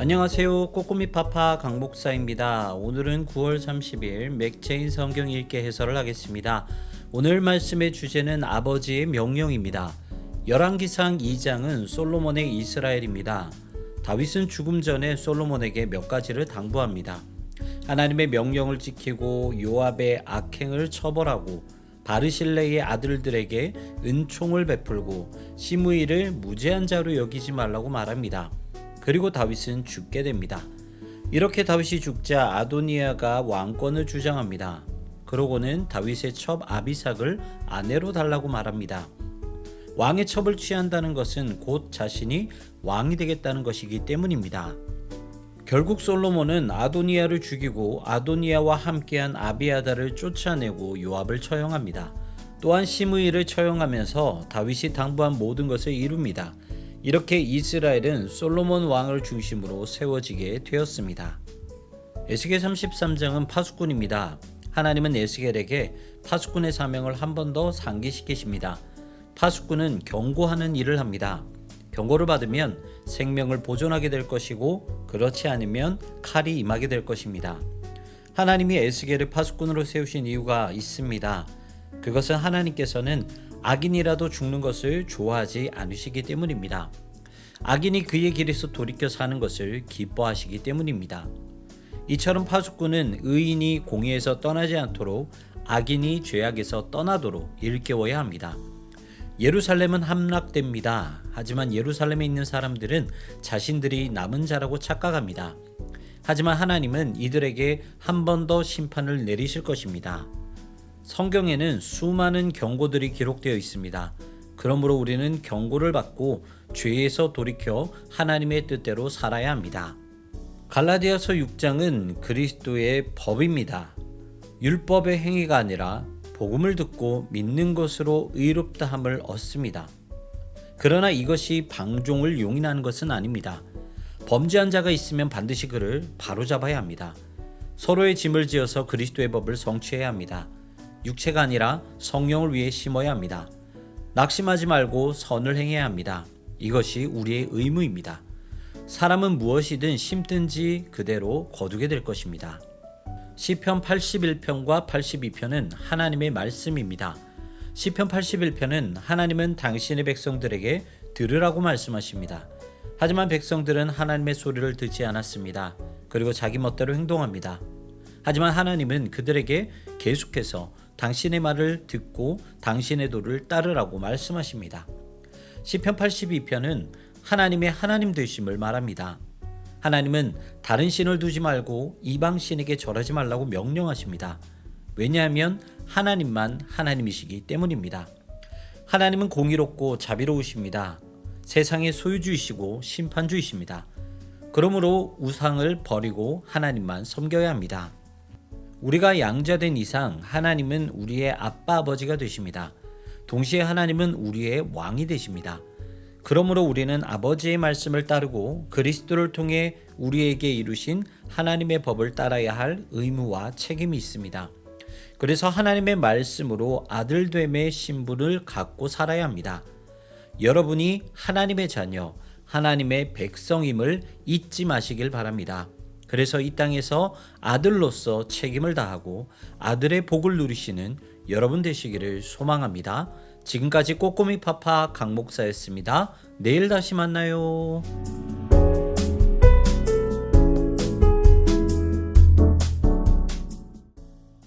안녕하세요. 꼬꼬미 파파 강 목사입니다. 오늘은 9월 30일 맥체인 성경 읽기 해설을 하겠습니다. 오늘 말씀의 주제는 아버지의 명령입니다. 열왕기상 2장은 솔로몬의 이스라엘입니다. 다윗은 죽음 전에 솔로몬에게 몇 가지를 당부합니다. 하나님의 명령을 지키고 요압의 악행을 처벌하고 바르실레의 아들들에게 은총을 베풀고 시므이를 무죄한 자로 여기지 말라고 말합니다. 그리고 다윗은 죽게 됩니다. 이렇게 다윗이 죽자 아도니아가 왕권을 주장합니다. 그러고는 다윗의 첩 아비삭을 아내로 달라고 말합니다. 왕의 첩을 취한다는 것은 곧 자신이 왕이 되겠다는 것이기 때문입니다. 결국 솔로몬은 아도니아를 죽이고 아도니아와 함께한 아비아다를 쫓아내고 요압을 처형합니다. 또한 시므이를 처형하면서 다윗이 당부한 모든 것을 이룹니다. 이렇게 이스라엘은 솔로몬 왕을 중심으로 세워지게 되었습니다. 에스겔 33장은 파수꾼입니다. 하나님은 에스겔에게 파수꾼의 사명을 한 번 더 상기시키십니다. 파수꾼은 경고하는 일을 합니다. 경고를 받으면 생명을 보존하게 될 것이고 그렇지 않으면 칼이 임하게 될 것입니다. 하나님이 에스겔을 파수꾼으로 세우신 이유가 있습니다. 그것은 하나님께서는 악인이라도 죽는 것을 좋아하지 않으시기 때문입니다. 악인이 그의 길에서 돌이켜 사는 것을 기뻐하시기 때문입니다. 이처럼 파수꾼은 의인이 공의에서 떠나지 않도록 악인이 죄악에서 떠나도록 일깨워야 합니다. 예루살렘은 함락됩니다. 하지만 예루살렘에 있는 사람들은 자신들이 남은 자라고 착각합니다. 하지만 하나님은 이들에게 한 번 더 심판을 내리실 것입니다. 성경에는 수많은 경고들이 기록되어 있습니다. 그러므로 우리는 경고를 받고 죄에서 돌이켜 하나님의 뜻대로 살아야 합니다. 갈라디아서 6장은 그리스도의 법입니다. 율법의 행위가 아니라 복음을 듣고 믿는 것으로 의롭다함을 얻습니다. 그러나 이것이 방종을 용인하는 것은 아닙니다. 범죄한 자가 있으면 반드시 그를 바로잡아야 합니다. 서로의 짐을 지어서 그리스도의 법을 성취해야 합니다. 육체가 아니라 성령을 위해 심어야 합니다. 낙심하지 말고 선을 행해야 합니다. 이것이 우리의 의무입니다. 사람은 무엇이든 심든지 그대로 거두게 될 것입니다. 시편 81편과 82편은 하나님의 말씀입니다. 시편 81편은 하나님은 당신의 백성들에게 들으라고 말씀하십니다. 하지만 백성들은 하나님의 소리를 듣지 않았습니다. 그리고 자기 멋대로 행동합니다. 하지만 하나님은 그들에게 계속해서 당신의 말을 듣고 당신의 도를 따르라고 말씀하십니다. 시편 82편은 하나님의 하나님 되심을 말합니다. 하나님은 다른 신을 두지 말고 이방 신에게 절하지 말라고 명령하십니다. 왜냐하면 하나님만 하나님이시기 때문입니다. 하나님은 공의롭고 자비로우십니다. 세상의 소유주이시고 심판주이십니다. 그러므로 우상을 버리고 하나님만 섬겨야 합니다. 우리가 양자된 이상 하나님은 우리의 아빠 아버지가 되십니다. 동시에 하나님은 우리의 왕이 되십니다. 그러므로 우리는 아버지의 말씀을 따르고 그리스도를 통해 우리에게 이루신 하나님의 법을 따라야 할 의무와 책임이 있습니다. 그래서 하나님의 말씀으로 아들됨의 신분을 갖고 살아야 합니다. 여러분이 하나님의 자녀, 하나님의 백성임을 잊지 마시길 바랍니다. 그래서 이 땅에서 아들로서 책임을 다하고 아들의 복을 누리시는 여러분 되시기를 소망합니다. 지금까지 꼬꼬미 파파 강 목사였습니다. 내일 다시 만나요.